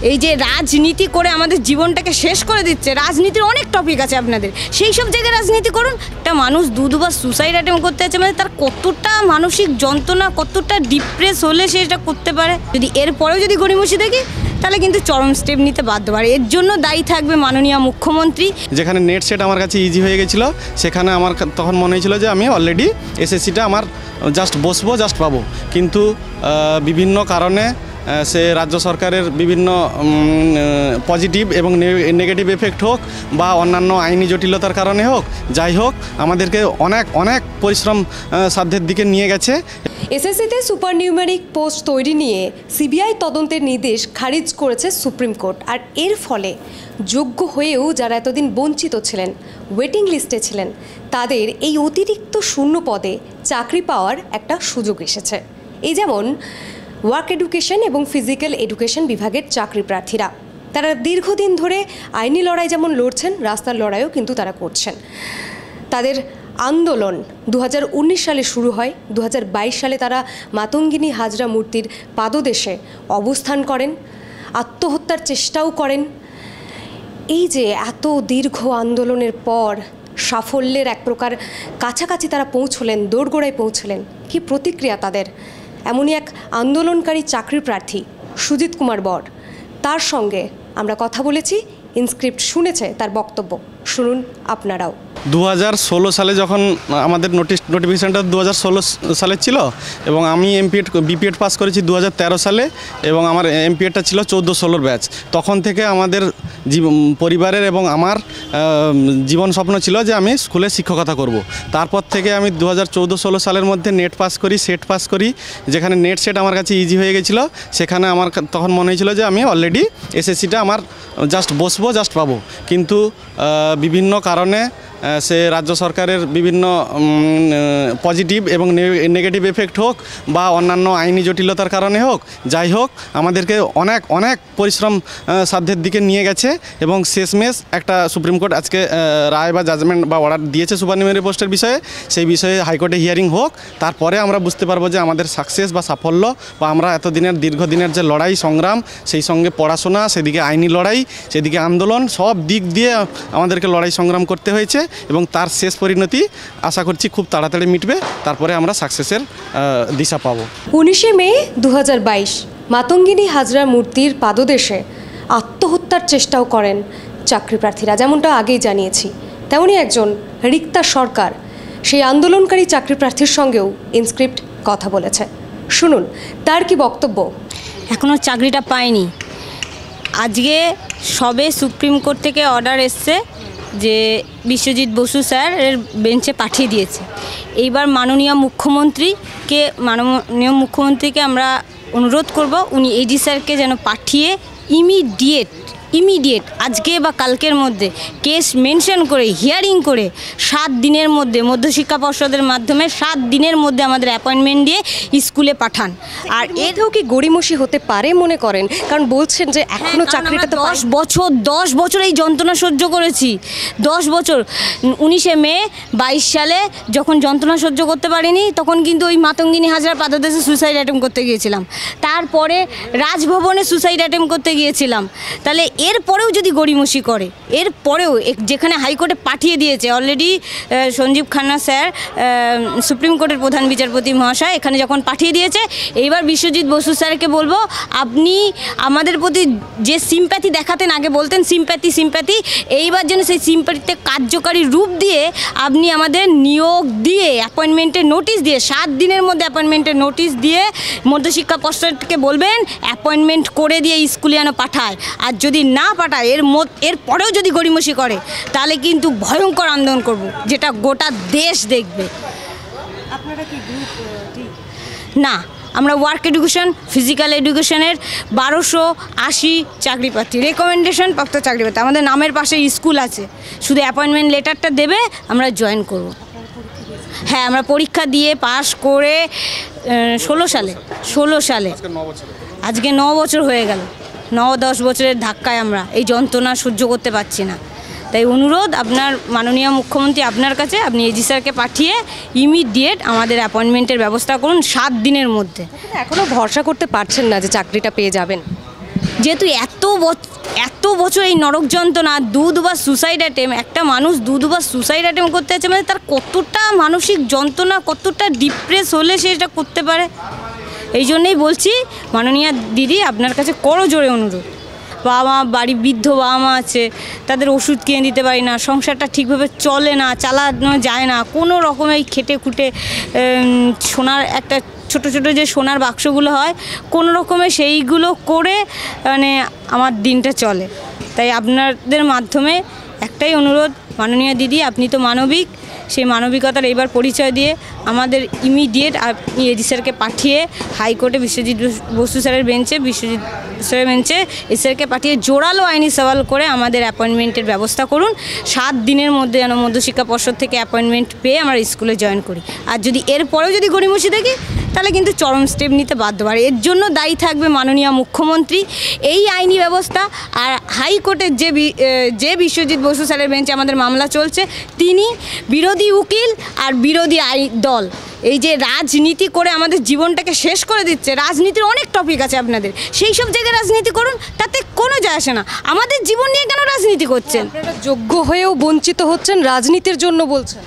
এই যে রাজনীতি করে আমাদের জীবনটাকে শেষ করে দিচ্ছে। রাজনীতির অনেক টপিক আছে আপনাদের, সেই সব জায়গায় রাজনীতি করুন। একটা মানুষ দুবার সুসাইড অ্যাটেম্প করতে আছে, মানে তার কতটা মানসিক যন্ত্রণা, কতটা ডিপ্রেস হলে সেটা করতে পারে। যদি এরপরেও যদি গড়িমসি দেখি তাহলে কিন্তু চরম স্টেপ নিতে বাধ্য পারে। এর জন্য দায়ী থাকবে মাননীয় মুখ্যমন্ত্রী। যেখানে নেট সেট আমার কাছে ইজি হয়ে গেছিলো, সেখানে আমার তখন মনে হয়েছিল যে আমি অলরেডি এসএসসিটা আমার জাস্ট বসবো, জাস্ট পাবো। কিন্তু বিভিন্ন কারণে সে রাজ্য সরকারের বিভিন্ন পজিটিভ এবং নেগেটিভ এফেক্ট হোক বা অন্যান্য আইনি জটিলতার কারণে হোক, যাই হোক আমাদেরকে অনেক পরিশ্রম সাধ্যের দিকে নিয়ে গেছে। এসএসসিতে সুপার নিউমেরিক পোস্ট তৈরি নিয়ে সিবিআই তদন্তের নির্দেশ খারিজ করেছে সুপ্রিম কোর্ট। আর এর ফলে যোগ্য হয়েও যারা এতদিন বঞ্চিত ছিলেন, ওয়েটিং লিস্টে ছিলেন, তাদের এই অতিরিক্ত শূন্য পদে চাকরি পাওয়ার একটা সুযোগ এসেছে। এই যেমন ওয়ার্ক এডুকেশন এবং ফিজিক্যাল এডুকেশন বিভাগের চাকরি প্রার্থীরা, তারা দীর্ঘদিন ধরে আইনি লড়াই যেমন লড়ছেন, রাস্তার লড়াইও কিন্তু তারা করছেন। তাদের আন্দোলন 2019 সালে শুরু হয়। 2022 সালে তারা মাতঙ্গিনী হাজরা মূর্তির পাদদেশে অবস্থান করেন, আত্মহত্যার চেষ্টাও করেন। এই যে এত দীর্ঘ আন্দোলনের পর সাফল্যের এক প্রকার কাছাকাছি তারা পৌঁছলেন, দোরগোড়ায় পৌঁছলেন, কি প্রতিক্রিয়া তাদের? এমনই এক আন্দোলনকারী চাকরি প্রার্থী সুজিত কুমার বর, তার সঙ্গে আমরা কথা বলেছি। ইনস্ক্রিপ্ট শুনেছে তার বক্তব্য, শুনুন আপনারাও। 2016 সালে যখন আমাদের নোটিফিকেশানটা 2016 সালে ছিল এবং আমি বিপিএড পাস করেছি 2013 সালে এবং আমার এমপিএডটা ছিল 14-16 ব্যাচ। তখন থেকে আমাদের পরিবারের এবং আমার জীবন স্বপ্ন ছিল যে আমি স্কুলে শিক্ষকতা করব। তারপর থেকে আমি 2014-16 সালের মধ্যে নেট পাস করি, সেট পাস করি। যেখানে নেট সেট আমার কাছে ইজি হয়ে গেছিলো, সেখানে আমার তখন মনে হয়েছিল যে আমি অলরেডি এসএসসিটা আমার জাস্ট বসবো, জাস্ট পাবো। কিন্তু বিভিন্ন কারণে সে রাজ্য সরকারের বিভিন্ন পজিটিভ এবং নেগেটিভ এফেক্ট হোক বা অন্যান্য আইনি জটিলতার কারণে হোক, যাই হোক আমাদেরকে অনেক পরিশ্রম সাধ্যের দিকে নিয়ে গেছে। এবং শেষমেশ একটা সুপ্রিম কোর্ট আজকে রায় বা জাজমেন্ট বা অর্ডার দিয়েছে সুপারনিউমেরি পোস্টের বিষয়ে। সেই বিষয়ে হাইকোর্টে হিয়ারিং হোক, তারপরে আমরা বুঝতে পারবো যে আমাদের সাকসেস বা সাফল্য বা আমরা এতদিনের দীর্ঘদিনের যে লড়াই সংগ্রাম, সেই সঙ্গে পড়াশোনা, সেদিকে আইনি লড়াই, সেদিকে আন্দোলন, সব দিক দিয়ে আমাদেরকে লড়াই সংগ্রাম করতে হয়েছে এবং তার শেষ পরিণতি আশা করছি খুব তাড়াতাড়ি মিটবে। তারপরে আমরা সাকসেসের দিশা পাবো। 19 মে 2022 মাতঙ্গিনী হাজরা মূর্তির পাদদেশে আত্মহত্যার চেষ্টাও করেন চাকরি প্রার্থীরা। যেমনটা আগেই জানিয়েছি, তেমনই একজন রিক্তা সরকার সেই আন্দোলনকারী চাকরি প্রার্থীর সঙ্গেও ইনস্ক্রিপ্ট কথা বলেছে, শুনুন তার কি বক্তব্য। এখনও চাকরিটা পায়নি। আজকে সবে সুপ্রিম কোর্ট থেকে অর্ডার এসছে যে বিশ্বজিৎ বসু স্যার এর বেঞ্চে পাঠিয়ে দিয়েছে। এইবার মাননীয় মুখ্যমন্ত্রীকে আমরা অনুরোধ করব উনি এডি স্যারকে যেন পাঠিয়ে ইমিডিয়েট আজকে বা কালকের মধ্যে কেস মেনশন করে হিয়ারিং করে 7 দিনের মধ্যে মধ্যশিক্ষা পর্ষদের মাধ্যমে 7 দিনের মধ্যে আমাদের অ্যাপয়েন্টমেন্ট দিয়ে স্কুলে পাঠান। আর এতেও কি গড়িমসি হতে পারে মনে করেন? কারণ বলছেন যে এখনও চাকরিটা তো 10 বছর এই যন্ত্রণা সহ্য করেছি। 10 বছর। 19 মে 22 সালে যখন যন্ত্রণা সহ্য করতে পারিনি, তখন কিন্তু ওই মাতঙ্গিনী হাজরার পাদদেশে সুসাইড অ্যাটেম্প করতে গিয়েছিলাম। তারপরে রাজভবনে সুসাইড অ্যাটেম্প করতে গিয়েছিলাম। তাহলে এরপরেও যদি গড়িমসি করে, এরপরেও যেখানে হাইকোর্টে পাঠিয়ে দিয়েছে already Sanjiv Khanna sir, supreme কোর্টের প্রধান বিচারপতি মহাশয় এখানে যখন পাঠিয়ে দিয়েছে, এইবার বিশ্বজিৎ বসু স্যারকে বলবো আপনি আমাদের প্রতি যে সিম্প্যাথি দেখাতেন, আগে বলতেন সিম্প্যাথি, এইবার যেন সেই সিম্প্যাথিতে কার্যকারী রূপ দিয়ে আপনি আমাদের নিয়োগ দিয়ে অ্যাপয়েন্টমেন্টের নোটিশ দিয়ে 7 দিনের মধ্যে অ্যাপয়েন্টমেন্টের নোটিশ দিয়ে মধ্যশিক্ষা পর্ষদকে বলবেন অ্যাপয়েন্টমেন্ট করে দিয়ে স্কুলে যেন পাঠায়। আর যদি না পাঠায়, এরপরেও যদি গড়িমসি করে, তাহলে কিন্তু ভয়ঙ্কর আন্দোলন করব, যেটা গোটা দেশ দেখবে। আপনারা কি গ্রুপ না, আমরা ওয়ার্ক এডুকেশন, ফিজিক্যাল এডুকেশনের 1280 চাকরি প্রার্থী, রেকমেন্ডেশন প্রাপ্ত চাকরি প্রার্থী। আমাদের নামের পাশে স্কুল আছে, শুধু অ্যাপয়েন্টমেন্ট লেটারটা দেবে, আমরা জয়েন করব। হ্যাঁ, আমরা পরীক্ষা দিয়ে পাশ করে 16 সালে আজকে 9 বছর হয়ে গেল। 9-10 বছরের ধাক্কায় আমরা এই যন্ত্রণা সহ্য করতে পারছি না। তাই অনুরোধ আপনার মাননীয় মুখ্যমন্ত্রী আপনার কাছে, আপনি এজি স্যারকে পাঠিয়ে ইমিডিয়েট আমাদের অ্যাপয়েন্টমেন্টের ব্যবস্থা করুন 7 দিনের মধ্যে। এখনও ভরসা করতে পারছেন না যে চাকরিটা পেয়ে যাবেন? যেহেতু এত বছর এই নরক যন্ত্রণা, দুবার সুসাইড অ্যাটেম্প, একটা মানুষ দুবার সুসাইড অ্যাটেম্প করতে যাচ্ছে, মানে তার কতটা মানসিক যন্ত্রণা, কতটা ডিপ্রেস হলে সে এটা করতে পারে। এই জন্যেই বলছি মাননীয়া দিদি, আপনার কাছে করজোড়ে অনুরোধ, বাবা মা, বাড়ি বৃদ্ধ বাবা মা আছে, তাদের ওষুধ কিনে দিতে পারি না, সংসারটা ঠিকভাবে চলে না, চালানো যায় না, কোনো রকমে খেটে খুঁটে সোনার একটা ছোট ছোট যে সোনার বাক্সগুলো হয়, কোনো রকমে সেইগুলো করে মানে আমার দিনটা চলে। তাই আপনাদের মাধ্যমে একটাই অনুরোধ, মাননীয়া দিদি, আপনি তো মানবিক, সেই মানবিকতার এইবার পরিচয় দিয়ে আমাদের ইমিডিয়েট আপনি এডি স্যারকে পাঠিয়ে হাইকোর্টে বিশ্বজিৎ বসু স্যারের বেঞ্চে, বিশ্বজিৎ স্যারের বেঞ্চে স্যারকে পাঠিয়ে জোরালো আইনি সওয়াল করে আমাদের অ্যাপয়েন্টমেন্টের ব্যবস্থা করুন। 7 দিনের মধ্যে যেন মধ্যশিক্ষা পর্ষদ থেকে অ্যাপয়েন্টমেন্ট পেয়ে আমরা স্কুলে জয়েন করি। আর যদি এরপরেও যদি গড়িমসি দেখি তাহলে কিন্তু চরম স্টেপ নিতে বাধ্য পারে। এর জন্য দায়ী থাকবে মাননীয় মুখ্যমন্ত্রী। এই আইনি ব্যবস্থা আর হাইকোর্টের যে বিশ্বজিৎ বসু স্যারের বেঞ্চে আমাদের মামলা চলছে, তিনি বিরোধী উকিল আর বিরোধী দল এই যে রাজনীতি করে আমাদের জীবনটাকে শেষ করে দিচ্ছে। রাজনীতির অনেক টপিক আছে আপনাদের, সেই সব জায়গায় রাজনীতি করুন, তাতে কোনো যায় আসে না। আমাদের জীবন নিয়ে কেন রাজনীতি করছেন? আপনারা যোগ্য হয়েও বঞ্চিত হচ্ছেন রাজনীতির জন্য বলছেন?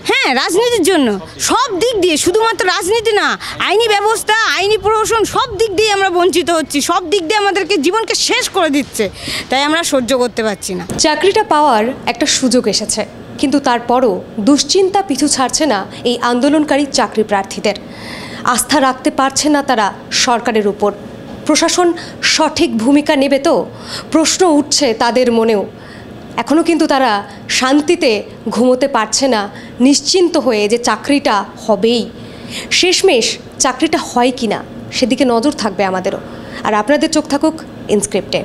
হ্যাঁ, রাজনীতির জন্য, সব দিক দিয়ে, শুধুমাত্র রাজনীতি না, আইনি ব্যবস্থা, আইনি প্রশাসন, সব দিক দিয়ে আমরা বঞ্চিত হচ্ছি, সব দিক দিয়ে আমাদেরকে জীবনকে শেষ করে দিচ্ছে। তাই আমরা সহ্য করতে পারছি না। চাকরিটা পাওয়ার একটা সুযোগ এসেছে, কিন্তু তারপরও দুশ্চিন্তা পিছু ছাড়ছে না এই আন্দোলনকারী চাকরি প্রার্থীদের। আস্থা রাখতে পারছে না তারা সরকারের উপর। প্রশাসন সঠিক ভূমিকা নেবে তো? প্রশ্ন উঠছে তাদের মনেও। এখনও কিন্তু তারা শান্তিতে ঘুমোতে পারছে না, নিশ্চিন্ত হয়ে যে চাকরিটা হবেই। শেষমেশ চাকরিটা হয় কি না সেদিকে নজর থাকবে আমাদেরও। আর আপনাদের চোখ থাকুক ইনস্ক্রিপ্টে।